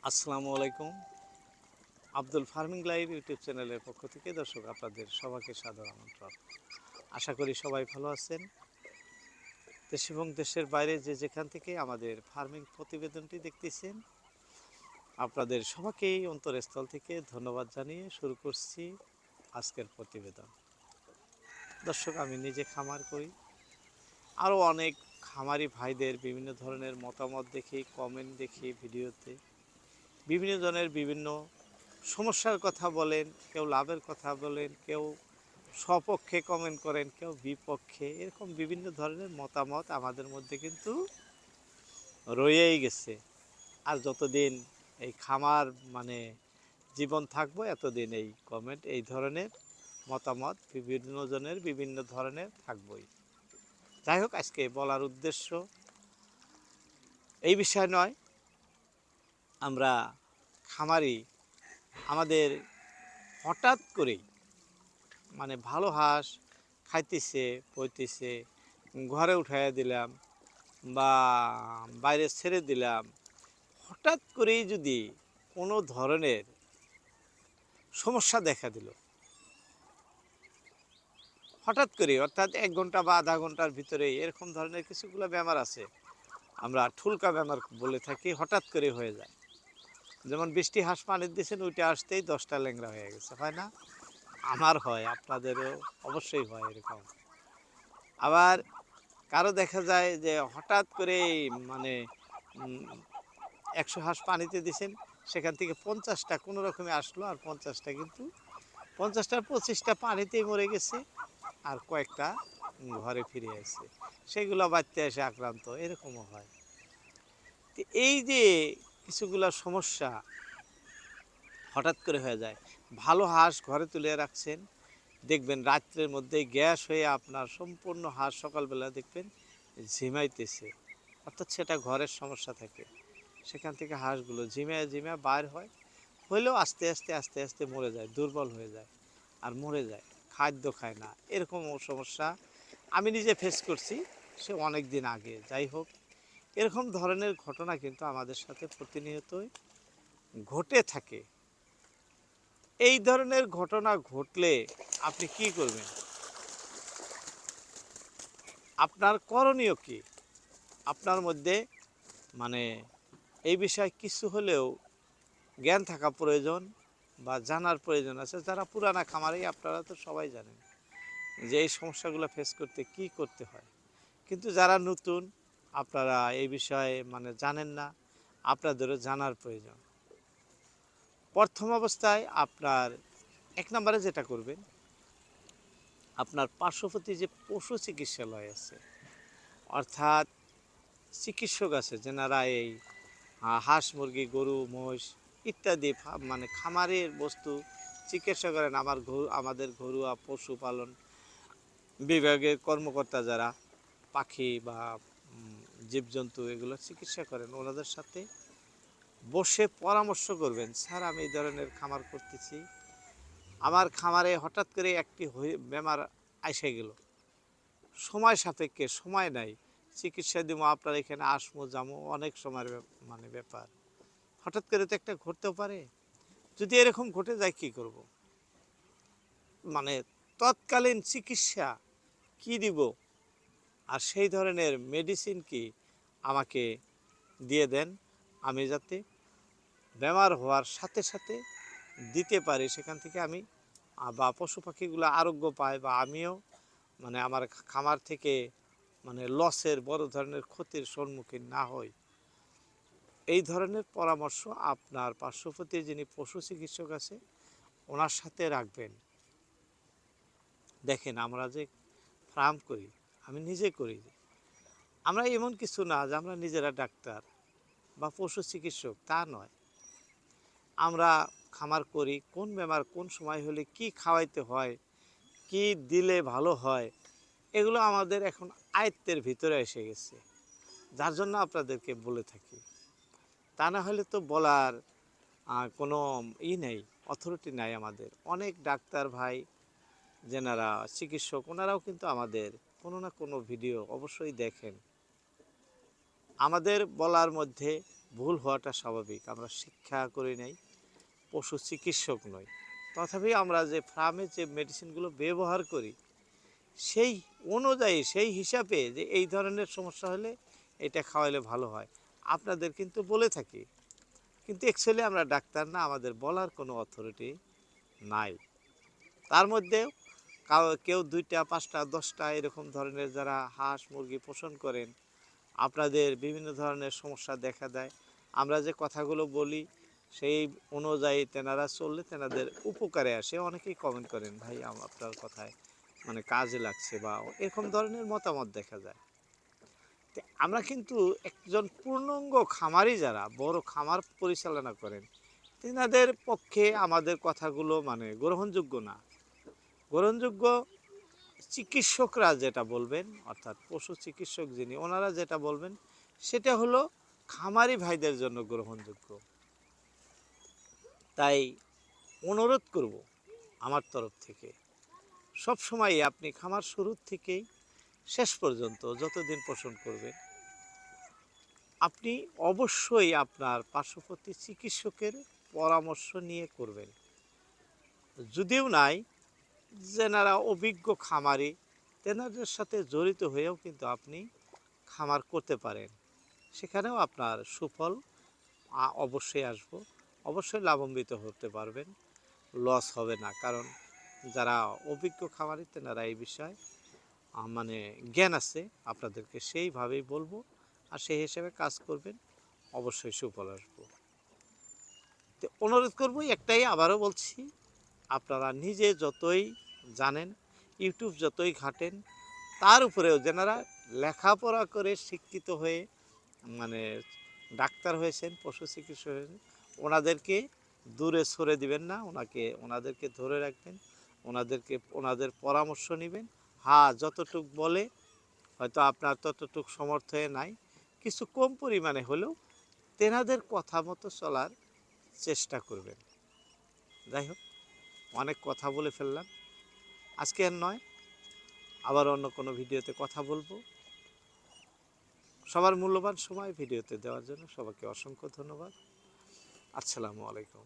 আসসালামু আলাইকুম। Abdul farming live YouTube চ্যানেলের পক্ষ থেকে দর্শক আপনাদের সবাইকে সাদর আমন্ত্রণ। আশা করি সবাই ভালো আছেন। দেশ এবং দেশের বাইরে যে যেখান থেকে আমাদের ফার্মিং প্রতিবেদনটি দেখতেছেন, আপনাদের সবাইকেই অন্তরস্থল থেকে ধন্যবাদ জানিয়ে শুরু করছি আজকের প্রতিবেদন। দর্শক, আমি নিজে খামার করি। আরও অনেক খামারি ভাইদের বিভিন্ন ধরনের মতামত দেখি, কমেন্ট দেখি ভিডিওতে। বিভিন্ন জনের বিভিন্ন সমস্যার কথা বলেন, কেউ লাভের কথা বলেন, কেউ সপক্ষে কমেন্ট করেন, কেউ বিপক্ষে, এরকম বিভিন্ন ধরনের মতামত আমাদের মধ্যে কিন্তু রয়েই গেছে। আর যতদিন এই খামার মানে জীবন থাকবো, এতদিন এই কমেন্ট, এই ধরনের মতামত বিভিন্ন জনের বিভিন্ন ধরনের থাকবই। যাই হোক, আজকে বলার উদ্দেশ্য এই বিষয় নয়। আমরা খামারি, আমাদের হঠাৎ করেই মানে ভালো হাঁস খাইতেছে পইতেছে, ঘরে উঠাইয়া দিলাম বা বাইরে ছেড়ে দিলাম, হঠাৎ করেই যদি কোনো ধরনের সমস্যা দেখা দিল, হঠাৎ করে, অর্থাৎ 1 ঘন্টা বা আধা ঘন্টার ভিতরেই এরকম ধরনের কিছুগুলো বেমার আছে, আমরা ঠুলকা বেমার বলে থাকি, হঠাৎ করে হয়ে যায়। যেমন বৃষ্টি হাঁস পানি দিয়েছেন, ওইটা আসতেই 10টা ল্যাংড়া হয়ে গেছে, হয় না? আমার হয়, আপনাদেরও অবশ্যই হয় এরকম। আবার কারো দেখা যায় যে হঠাৎ করে মানে 100 হাঁস পানিতে দিছেন, সেখান থেকে 50টা কোনো রকমে আসলো, আর 50টা কিন্তু 50টার 25টা পানিতেই মরে গেছে, আর কয়েকটা ঘরে ফিরে আসছে, সেগুলো বাড়তে এসে আক্রান্ত, এরকমও হয়। তো এই যে কিছুগুলা সমস্যা হঠাৎ করে হয়ে যায়, ভালো হাঁস ঘরে তুলে রাখছেন, দেখবেন রাত্রের মধ্যে গ্যাস হয়ে আপনার সম্পূর্ণ হাঁস সকালবেলা দেখবেন ঝিমাইতেছে, অর্থাৎ সেটা ঘরের সমস্যা থাকে। সেখান থেকে হাঁসগুলো ঝিমায় ঝিমায় বাইর হয়, হলেও আস্তে আস্তে আস্তে আস্তে মরে যায়, দুর্বল হয়ে যায়, আর মরে যায়, খাদ্য খায় না, এরকম সমস্যা আমি নিজে ফেস করছি, সে অনেক দিন আগে। যাই হোক, এরকম ধরনের ঘটনা কিন্তু আমাদের সাথে প্রতিনিয়তই ঘটে থাকে। এই ধরনের ঘটনা ঘটলে আপনি কি করবেন? আপনার করণীয় কি? আপনার মধ্যে মানে এই বিষয়ে কিছু হলেও জ্ঞান থাকা প্রয়োজন বা জানার প্রয়োজন আছে। যারা পুরানা খামারি, আপনারা তো সবাই জানেন যে এই সমস্যাগুলো ফেস করতে কি করতে হয়। কিন্তু যারা নতুন, আপনারা এই বিষয়ে মানে জানেন না, আপনাদেরও জানার প্রয়োজন। প্রথম অবস্থায় আপনার 1 নম্বরে যেটা করবেন, আপনার পার্শ্ববর্তী যে পশু চিকিৎসালয় আছে, অর্থাৎ চিকিৎসক আছে যেনারা এই হাঁস মুরগি গরু মহিষ ইত্যাদি মানে খামারের বস্তু চিকিৎসা করেন, আমাদের ঘরোয়া পশুপালন বিভাগের কর্মকর্তা যারা পাখি বা জীবজন্তু এগুলো চিকিৎসা করেন, ওনাদের সাথে বসে পরামর্শ করবেন। স্যার, আমি এই ধরনের খামার করতেছি, আমার খামারে হঠাৎ করে একটি বেমার আইসে গেল, সময় সাপেক্ষে, সময় নাই, চিকিৎসা দিব, আপনার এখানে আসমো যামো, অনেক সময়ের মানে ব্যাপার, হঠাৎ করে তো একটা ঘটতেও পারে। যদি এরকম ঘটে যায় কি করব? মানে তৎকালীন চিকিৎসা কি দিব, আর সেই ধরনের মেডিসিন কি আমাকে দিয়ে দেন, আমি যাতে বেমার হওয়ার সাথে সাথে দিতে পারি, সেখান থেকে আমি বা পশু পাখিগুলো আরোগ্য পায়, বা আমিও মানে আমার খামার থেকে মানে লসের, বড় ধরনের ক্ষতির সম্মুখীন না হই। এই ধরনের পরামর্শ আপনার পার্শ্ববর্তী যিনি পশু চিকিৎসক আছে ওনার সাথে রাখবেন। দেখেন, আমরা যে ফার্ম করি, আমি নিজে করি, আমরা এমন কিছু না যে আমরা নিজেরা ডাক্তার বা পশু চিকিৎসক, তা নয়। আমরা খামার করি, কোন বেমার কোন সময় হলে কি খাওয়াইতে হয়, কি দিলে ভালো হয়, এগুলো আমাদের এখন আয়ত্তের ভিতরে এসে গেছে, যার জন্য আপনাদেরকে বলে থাকি। তা না হলে তো বলার কোনো নেই, অথরিটি নাই। আমাদের অনেক ডাক্তার ভাই যেনারা চিকিৎসক, ওনারাও কিন্তু আমাদের কোনো না কোনো ভিডিও অবশ্যই দেখেন। আমাদের বলার মধ্যে ভুল হওয়াটা স্বাভাবিক। আমরা শিক্ষা করি নাই, পশু চিকিৎসক নই। তথাপি আমরা যে ফার্মে যে মেডিসিনগুলো ব্যবহার করি সেই অনুযায়ী সেই হিসাবে যে এই ধরনের সমস্যা হলে এটা খাওয়াইলে ভালো হয় আপনাদের কিন্তু বলে থাকি। কিন্তু অ্যাকচুয়ালি আমরা ডাক্তার না, আমাদের বলার কোনো অথরিটি নাই। তার মধ্যেও কেউ 2টা 5টা 10টা এরকম ধরনের যারা হাঁস মুরগি পোষণ করেন, আপনাদের বিভিন্ন ধরনের সমস্যা দেখা দেয়। আমরা যে কথাগুলো বলি সেই অনুযায়ী তেনারা চললে তেনাদের উপকারে আসে। অনেকেই কমেন্ট করেন, ভাই আপনার কথায় মানে কাজে লাগছে বা এরকম ধরনের মতামত দেখা যায়। তো আমরা কিন্তু একজন পূর্ণাঙ্গ খামারি যারা বড় খামার পরিচালনা করেন তেনাদের পক্ষে আমাদের কথাগুলো মানে গ্রহণযোগ্য না। গ্রহণযোগ্য চিকিৎসকরা যেটা বলবেন, অর্থাৎ পশু চিকিৎসক যিনি ওনারা যেটা বলবেন সেটা হলো খামারি ভাইদের জন্য গ্রহণযোগ্য। তাই অনুরোধ করব আমার তরফ থেকে, সব সময় আপনি খামার শুরু থেকেই শেষ পর্যন্ত যতদিন পোষণ করবেন আপনি অবশ্যই আপনার পার্শ্ববর্তী চিকিৎসকের পরামর্শ নিয়ে করবেন। যদিও নাই, যেনারা অভিজ্ঞ খামারি তেনাদের সাথে জড়িত হয়েও কিন্তু আপনি খামার করতে পারেন। সেখানেও আপনার সুফল অবশ্যই আসবো, অবশ্যই লাভান্বিত হতে পারবেন, লস হবে না। কারণ যারা অভিজ্ঞ খামারি তেনারা এই বিষয়ে মানে জ্ঞান আছে, আপনাদেরকে সেইভাবেই বলবো আর সেই হিসেবে কাজ করবেন, অবশ্যই সুফল আসবো। তো অনুরোধ করবো একটাই, আবারও বলছি, আপনারা নিজে যতই জানেন, ইউটিউব যতই ঘাটেন, তার উপরেও যেনারা লেখাপড়া করে শিক্ষিত হয়ে মানে ডাক্তার হয়েছেন, পশু চিকিৎসক হয়েছেন, ওনাদেরকে দূরে সরে দিবেন না, ওনাদেরকে ধরে রাখবেন, ওনাদের পরামর্শ নেবেন। হ্যাঁ, যতটুক বলে হয়তো আপনার ততটুক সমর্থ নাই, কিছু কম পরিমাণে হলেও তেনাদের কথা মতো চলার চেষ্টা করবেন। যাই হোক, অনেক কথা বলে ফেললাম, আজকে আর নয়, আবার অন্য কোনো ভিডিওতে কথা বলবো। সবার মূল্যবান সময় ভিডিওতে দেওয়ার জন্য সবাইকে অসংখ্য ধন্যবাদ। আসসালামু আলাইকুম।